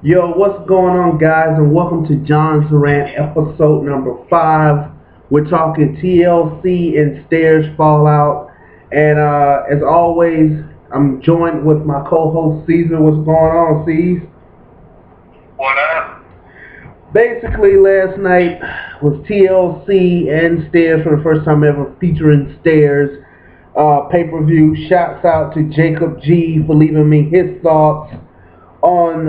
Yo, what's going on, guys, and welcome to John's Rant, episode number 5. We're talking TLC and Stairs Fallout, and as always, I'm joined with my co-host Caesar. What's going on, Caesar? What up? Basically, last night was TLC and Stairs for the first time ever featuring Stairs pay-per-view. Shouts out to Jacob G for leaving me his thoughts on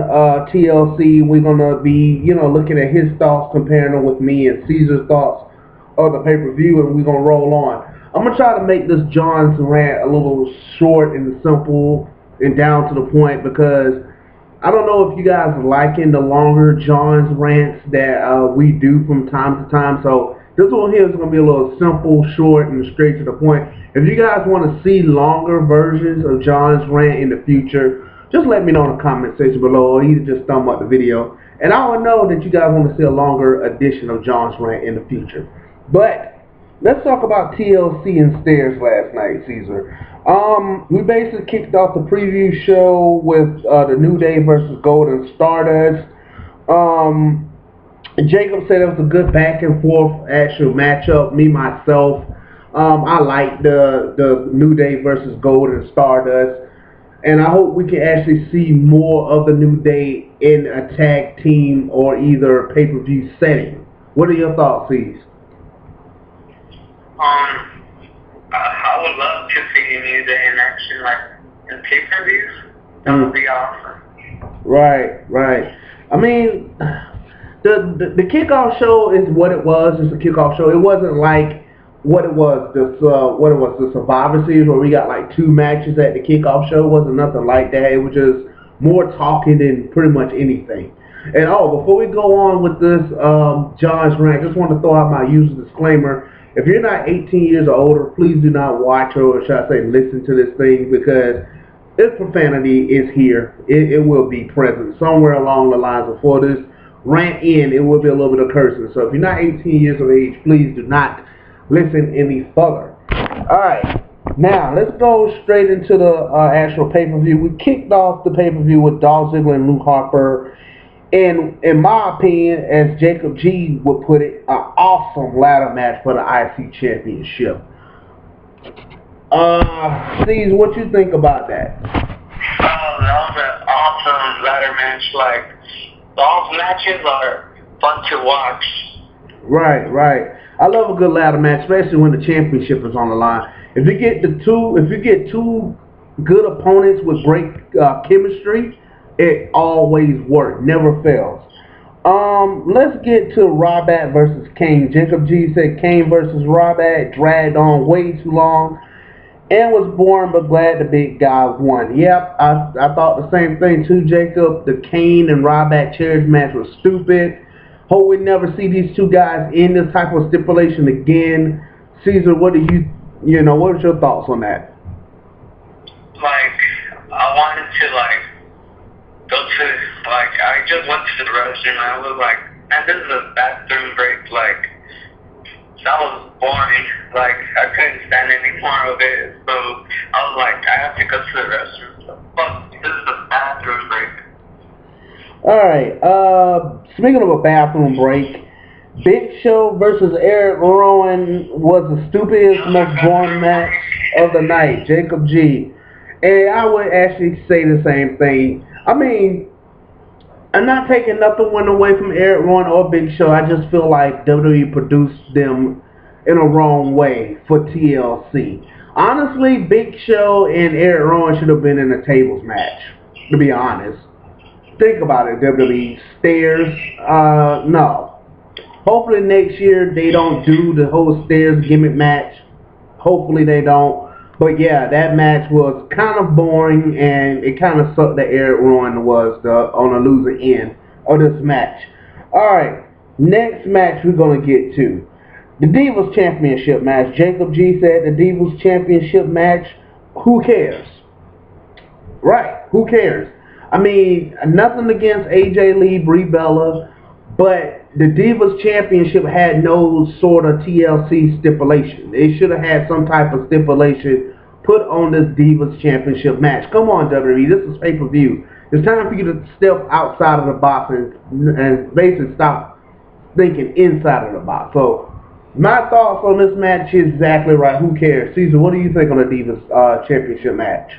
TLC. We're gonna be, looking at his thoughts, comparing them with me and Caesar's thoughts of the pay-per-view, and we're gonna roll on. I'm gonna try to make this John's rant a little short and simple and down to the point, because I don't know if you guys are liking the longer John's rants that we do from time to time. So this one here is gonna be a little simple, short, and straight to the point. If you guys want to see longer versions of John's rant in the future, just let me know in the comment section below, or either just thumb up the video, and I will know that you guys want to see a longer edition of John's Rant in the future. But let's talk about TLC and Stairs last night, Caesar. We basically kicked off the preview show with the New Day versus Golden Stardust. Jacob said it was a good back and forth actual matchup. Me myself, I like the New Day versus Golden Stardust. And I hope we can actually see more of the New Day in a tag team or either pay-per-view setting. What are your thoughts, please? I would love to see New Day in action, like in pay-per-views. That would be awesome. Right. I mean, the kickoff show is what it was. It's a kickoff show. It wasn't like what it was the Survivor Series, where we got like 2 matches at the kickoff show. It wasn't nothing like that. It was just more talking than pretty much anything. And before we go on with this John's rant, I just want to throw out my user disclaimer. If you're not 18 years or older, please do not watch, or should I say listen to this thing, because if profanity is here, it will be present somewhere along the lines. Before this rant ends, it will be a little bit of cursing. So if you're not 18 years of age, please do not listen any further. Alright, now let's go straight into the actual pay-per-view. We kicked off the pay-per-view with Dolph Ziggler and Luke Harper, and in my opinion, as Jacob G would put it, an awesome ladder match for the IC Championship. Steve, what you think about that? Oh, that was an awesome ladder match. Like, those matches are fun to watch. Right. I love a good ladder match, especially when the championship is on the line. If you get two good opponents with great chemistry, it always works, never fails. Let's get to Rabat versus Kane. Jacob G said Kane versus Rabat dragged on way too long and was boring, but glad the big guy won. Yep, I thought the same thing too, Jacob. The Kane and Rabat chairs match was stupid. Hope we never see these two guys in this type of stipulation again. Caesar, what was your thoughts on that? Like, I wanted to, go to, I just went to the restroom, and I was like, man, this is a bathroom break. Like, that was boring. Like, I couldn't stand any more of it. So, I was like, I have to go to the restroom. So, fuck, this is a bathroom break. Alright, speaking of a bathroom break, Big Show versus Eric Rowan was the stupidest, most boring match of the night, Jacob G. And I would actually say the same thing. I mean, I'm not taking nothing away from Eric Rowan or Big Show. I just feel like WWE produced them in a wrong way for TLC. Honestly, Big Show and Eric Rowan should have been in a tables match, to be honest. Think about it, WWE. Stairs, no. Hopefully next year they don't do the whole Stairs gimmick match. Hopefully they don't. But yeah, that match was kind of boring, and it kind of sucked that Eric Rowan was on the losing end of this match. Alright, next match we're going to get to. The Divas Championship match. Jacob G said the Divas Championship match, who cares? Right, who cares? I mean, nothing against AJ Lee, Brie Bella, but the Divas Championship had no sort of TLC stipulation. They should have had some type of stipulation put on this Divas Championship match. Come on, WWE, this is pay-per-view. It's time for you to step outside of the box and basically stop thinking inside of the box. So, my thoughts on this match is exactly right. Who cares? Caesar, what do you think on the Divas Championship match?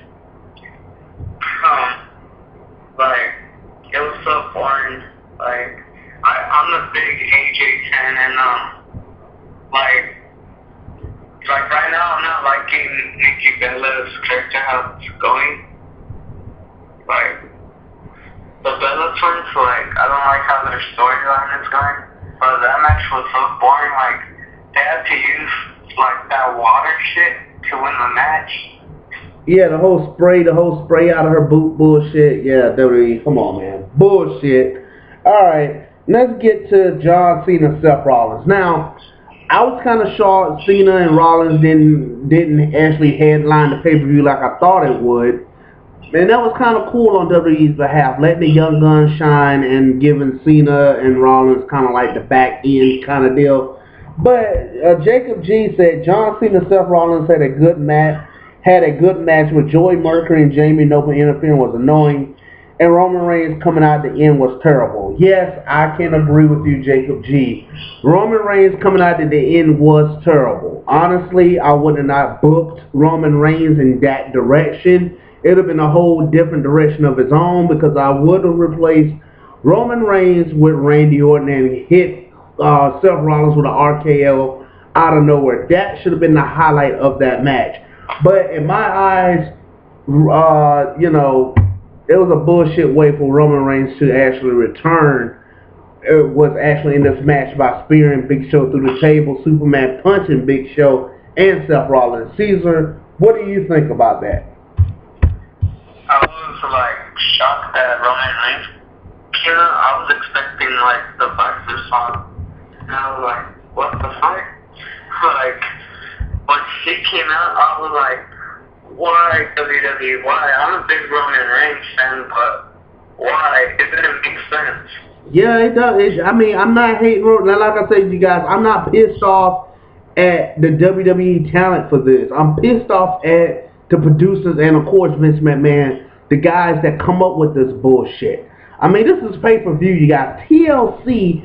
Like, it was so boring. Like, I'm a big AJ fan, and, like right now I'm not liking Nikki Bella's character, how it's going. Like, the Bella twins, like, I don't like how their storyline is going. But that match was so boring, like, they had to use, like, that water shit to win the match. Yeah, the whole spray out of her boot bullshit. Yeah, WWE, come on, man. Bullshit. Alright, let's get to John Cena, Seth Rollins. Now, I was kind of shocked Cena and Rollins didn't actually headline the pay-per-view like I thought it would. And that was kind of cool on WWE's behalf, letting the young guns shine and giving Cena and Rollins kind of like the back end kind of deal. But Jacob G said John Cena, Seth Rollins had a good match with Joey Mercury and Jamie Noble interfering was annoying, and Roman Reigns coming out the end was terrible. Yes, I can agree with you, Jacob G. Roman Reigns coming out at the end was terrible. Honestly, I would have not booked Roman Reigns in that direction. It would have been a whole different direction of his own, because I would have replaced Roman Reigns with Randy Orton and hit Seth Rollins with an RKO out of nowhere. That should have been the highlight of that match. But in my eyes, you know, it was a bullshit way for Roman Reigns to actually return. It was actually in this match by spearing Big Show through the table, Superman punching Big Show and Seth Rollins. Caesar, what do you think about that? I was like shocked that Roman Reigns came out. I was expecting like the Boxer song, and I was like, what the fuck? Like, when she came out, I was like, why WWE? Why? I'm a big Roman Reigns fan, but why? It didn't make sense. Yeah, it does. I mean, I'm not hating. Like I said, you guys, I'm not pissed off at the WWE talent for this. I'm pissed off at the producers and, of course, Vince McMahon, the guys that come up with this bullshit. I mean, this is pay-per-view, you guys. TLC,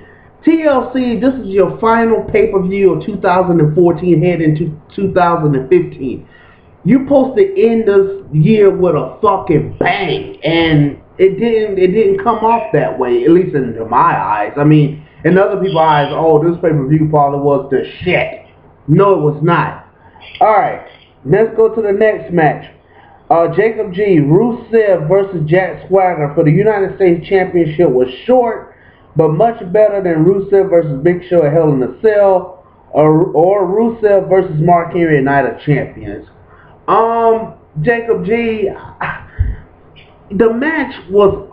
this is your final pay-per-view of 2014 heading into 2015. You supposed to end this year with a fucking bang, and it didn't come off that way, at least in my eyes. I mean, in other people's eyes, oh, this pay-per-view probably was the shit. No, it was not. Alright, let's go to the next match. Jacob G, Rusev versus Jack Swagger for the United States Championship was short, but much better than Rusev versus Big Show at Hell in a Cell, or Rusev versus Mark Henry at Night of Champions. Jacob G, the match was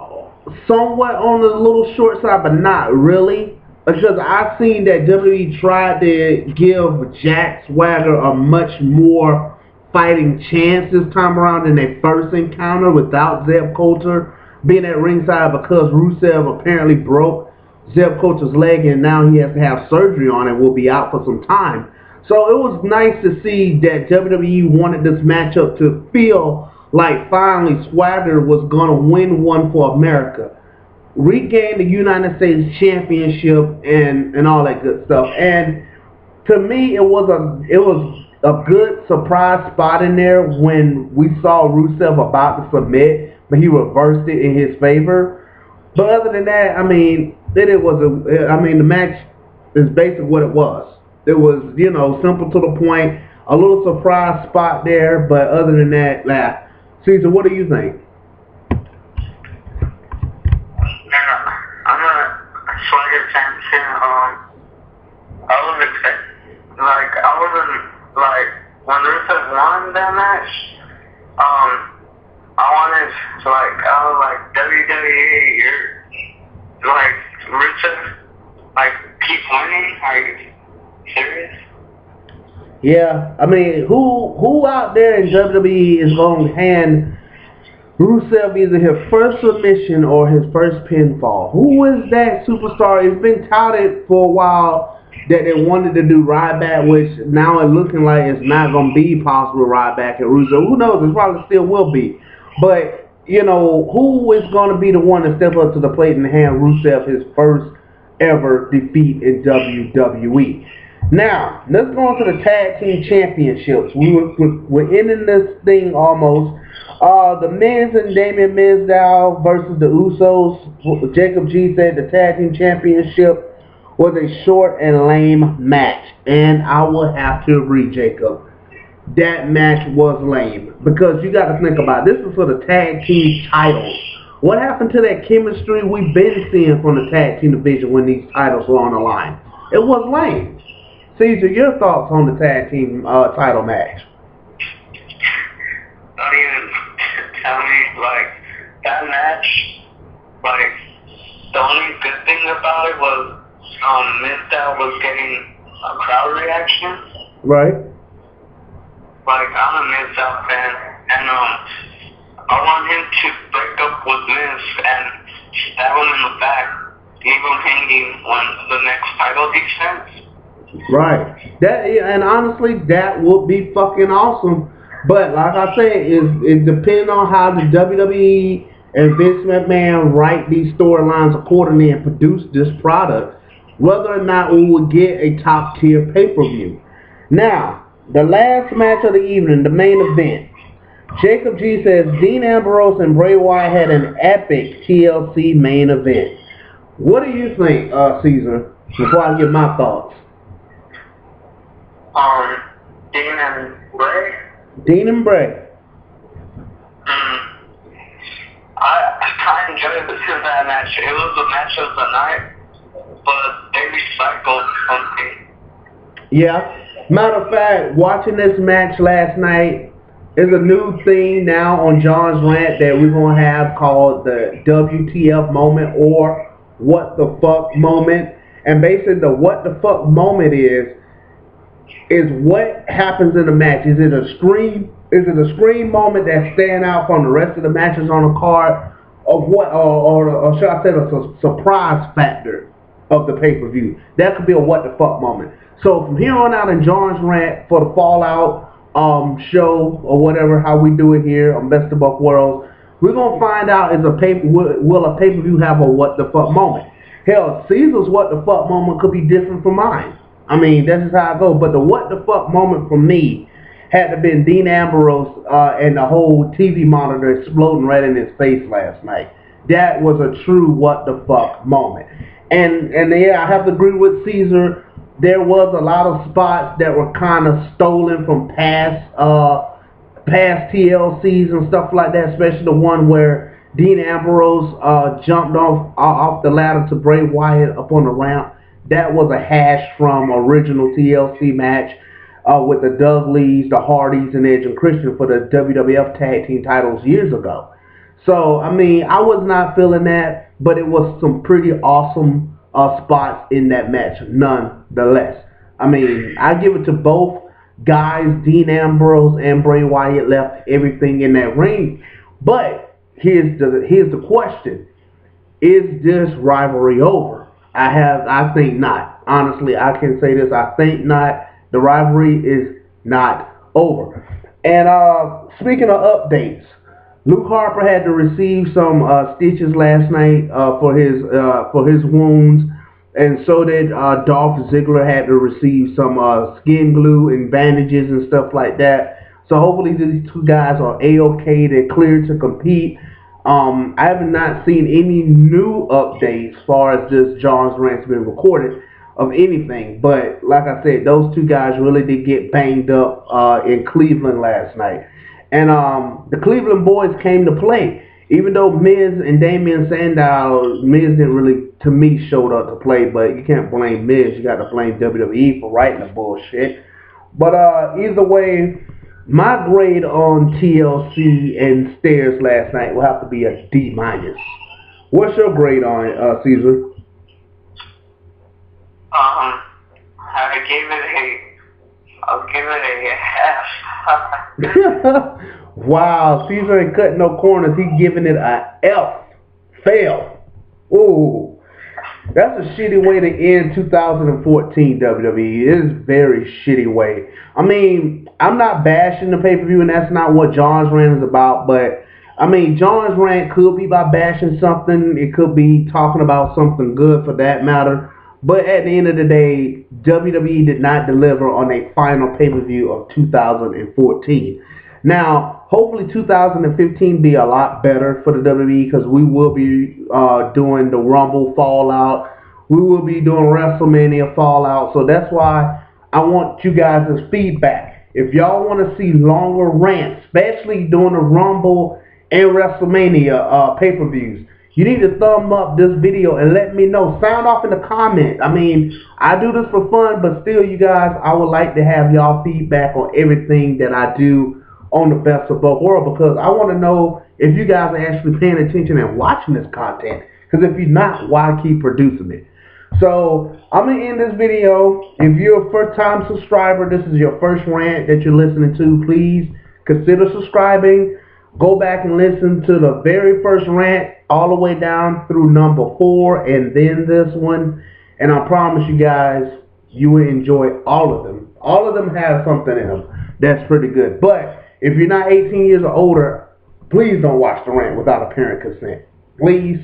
somewhat on the little short side, but not really. Because I've seen that WWE tried to give Jack Swagger a much more fighting chance this time around in their first encounter without Zeb Coulter being at ringside, because Rusev apparently broke Zeb Coulter's leg and now he has to have surgery on it, will be out for some time. So it was nice to see that WWE wanted this matchup to feel like finally Swagger was going to win one for America, regain the United States Championship and all that good stuff. And to me, it was a good surprise spot in there when we saw Rusev about to submit, but he reversed it in his favor. But other than that, I mean, the match is basically what it was. It was, you know, simple to the point, a little surprise spot there, but other than that, Caesar, what do you think? I'm a Swagger fan too. I was expecting, like, I wasn't, like, when Rusev won that match, I wanted to, like, I was like, WWE, you're, like, Rusev, like, keep winning, like, serious? Yeah, I mean, who out there in WWE is going to hand Rusev either his first submission or his first pinfall? Who is that superstar? It's been touted for a while that they wanted to do Ryback, which now it's looking like it's not going to be possible Ryback and Rusev. Who knows? It probably still will be. But you know, who is going to be the one to step up to the plate and hand Rusev his first ever defeat in WWE? Now, let's go on to the tag team championships. We're ending this thing almost. The Miz and Damian Mizdow versus the Usos. Jacob G said the tag team championship was a short and lame match. And I will have to agree, Jacob. That match was lame. Because you got to think about it. This is for the tag team titles. What happened to that chemistry we've been seeing from the tag team division when these titles were on the line? It was lame. Caesar, your thoughts on the tag team title match? Don't even tell me, like, that match, like, the only good thing about it was Mizdow was getting a crowd reaction. Right. Like, I'm a Mizdow fan, and I want him to break up with Miz and stab him in the back, leave him hanging on the next title defense. Right. And honestly, that would be fucking awesome. But like I said, it depends on how the WWE and Vince McMahon write these storylines accordingly and produce this product, whether or not we would get a top tier pay-per-view. Now, the last match of the evening, the main event. Jacob G says Dean Ambrose and Bray Wyatt had an epic TLC main event. What do you think, Caesar? Before I give my thoughts. Dean and Bray? Dean and Bray. I enjoyed that match. It was the match of the night, but they recycled something. Yeah. Matter of fact, watching this match last night is a new thing now on John's Rant that we're going to have called the WTF moment or what the fuck moment. And basically the what the fuck moment is what happens in the match. Is it a scream moment that stand out from the rest of the matches on the card of what, or should I say a surprise factor of the pay-per-view? That could be a what the fuck moment. So from here on out in John's Rant for the Fallout show or whatever, how we do it here on Best of Both Worlds, we're gonna find out will a pay-per-view have a what the fuck moment. Hell, Caesar's what the fuck moment could be different from mine. I mean, that's just how I go. But the what the fuck moment for me had to have been Dean Ambrose and the whole TV monitor exploding right in his face last night. That was a true what the fuck moment. And yeah, I have to agree with Caesar. There was a lot of spots that were kind of stolen from past TLCs and stuff like that, especially the one where Dean Ambrose jumped off the ladder to Bray Wyatt up on the ramp. That was a hash from original TLC match with the Dudleys, the Hardys, and Edge and Christian for the WWF Tag Team titles years ago. So, I mean, I was not feeling that, but it was some pretty awesome spots in that match, nonetheless. I mean, I give it to both guys. Dean Ambrose and Bray Wyatt left everything in that ring. But here's the question. Is this rivalry over? I think not. Honestly, I can say this. I think not. The rivalry is not over. And speaking of updates, Luke Harper had to receive some stitches last night for his wounds, and so did Dolph Ziggler had to receive some skin glue and bandages and stuff like that. So hopefully these two guys are A-okay. They're cleared to compete. I have not seen any new updates as far as this John's Rant's been recorded of anything. But like I said, those two guys really did get banged up in Cleveland last night. And the Cleveland boys came to play. Even though Miz and Damian Sandow, Miz didn't really, to me, showed up to play. But you can't blame Miz. You got to blame WWE for writing the bullshit. But either way, my grade on TLC and Stairs last night will have to be a D-. What's your grade on it, Caesar? I'll give it a half. Wow, Caesar ain't cutting no corners. He's giving it a F. Fail. Ooh. That's a shitty way to end 2014 WWE. It is a very shitty way. I mean, I'm not bashing the pay-per-view, and that's not what John's Rant is about, but I mean, John's rant could be by bashing something. It could be talking about something good for that matter. But at the end of the day, WWE did not deliver on a final pay-per-view of 2014. Now, hopefully 2015 be a lot better for the WWE because we will be doing the Rumble Fallout. We will be doing WrestleMania Fallout. So that's why I want you guys' feedback. If y'all want to see longer rants, especially during the Rumble and WrestleMania pay-per-views, you need to thumb up this video and let me know. Sound off in the comments. I mean, I do this for fun, but still, you guys, I would like to have y'all feedback on everything that I do on the Best of Both Worlds because I want to know if you guys are actually paying attention and watching this content. Because if you're not, why keep producing it? So, I'm going to end this video. If you're a first-time subscriber, this is your first rant that you're listening to, please consider subscribing. Go back and listen to the very first rant all the way down through number 4 and then this one. And I promise you guys, you will enjoy all of them. All of them have something in them that's pretty good. But if you're not 18 years or older, please don't watch the rant without a parent consent. Please.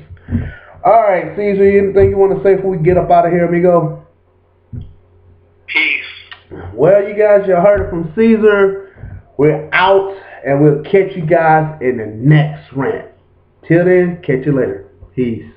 Alright, Caesar, anything you want to say before we get up out of here, amigo? Peace. Well, you guys, you heard it from Caesar. We're out, and we'll catch you guys in the next rant. Till then, catch you later. Peace.